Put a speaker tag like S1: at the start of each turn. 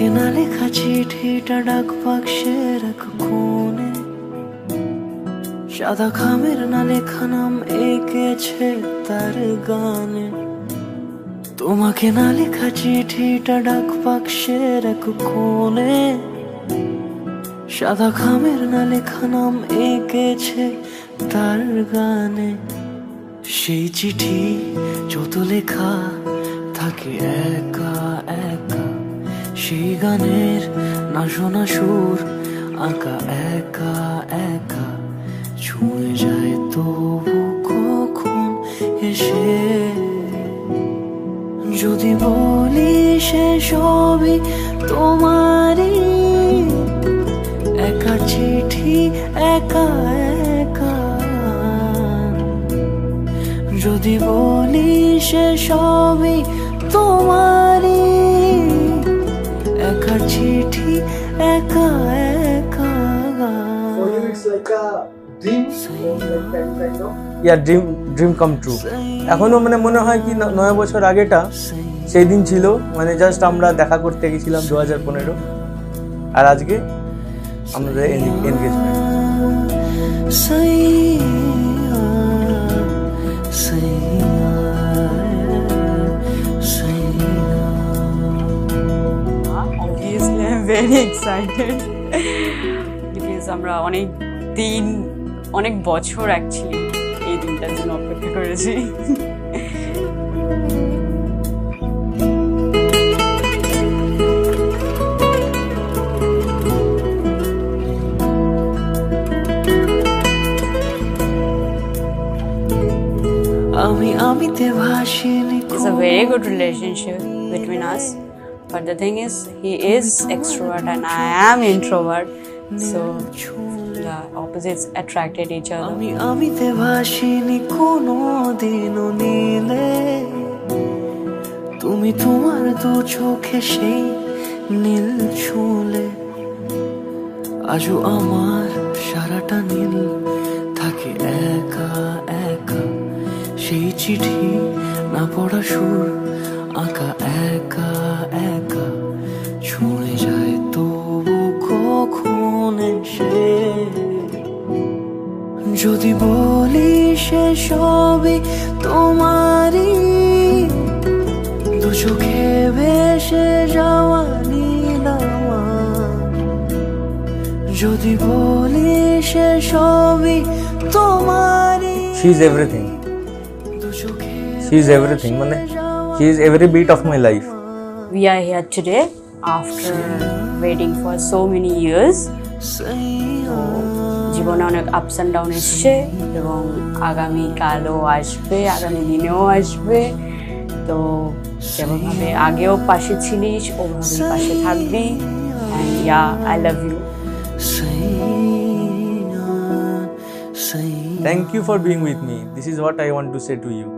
S1: তোমাকে না লেখা চিঠিটা ডাক বাক্সের এক কোণে, সাদা খামের না লেখা নাম এঁকেছে তার গানে। তোমাকে না লেখা চিঠিটা ডাক বাক্সের এক কোণে, সাদা খামের না লেখা নাম এঁকেছে তার গানে। সেই চিঠি যত লেখা থাকে একা একা, সেই গানের না শোনা সুর আঁকা একা একা, ছুঁয়ে যায় তবু কখন এসে। যদি বলি সে সবই তোমারই, একা চিঠি একা একা। যদি বলি সে সবই তোমারই, একা চিঠি একা একা।
S2: For you, it's like a dream, or like kind of.
S3: Your dream come true. এখনো মানে মনে হয় কি 9 বছর আগেটা সেই দিন ছিল, মানে জাস্ট আমরা দেখা করতে গেছিলাম 2015, আর আজকে আমাদের engagement.
S4: Obviously, I'm very excited because আমরা অনেক বছর অ্যাকচুয়ালি এই দিনটার জন্য অপেক্ষা করেছি।
S1: আমিতে ভাসিনি।
S4: It's a very good relationship between us, but the thing is he is extrovert and I am introvert, so the opposites attracted each other.
S1: আমিতে ভাসিনি কোনো দিনও নীলে, তুমি তোমার দু চোখে সেই নীল ছুঁলে। আজও আমার সারাটা নীল থাকে একা একা, সেই চিঠি না পড়া সুর আঁকা একা একা, ছুঁয়ে যায় তবু কখন এসে। যদি বলি সে সবই তোমারই, দু চোখে ভেসে যাওয়া নীল আমার। যদি বলি সে সবই তোমারই,
S3: she is everything, she is everything, মানে she is every bit of my life.
S4: We are here today after waiting for so many years. জীবনে অনেক আপস অ্যান্ড ডাউন এসছে এবং আগামী কালও আসবে, আগামী দিনেও আসবে। তো যেমনভাবে আগেও পাশে ছিলিস ওভাবেই পাশে থাকবি। And yeah, I love you.
S3: Thank you for being with me. This is what I want to say to you.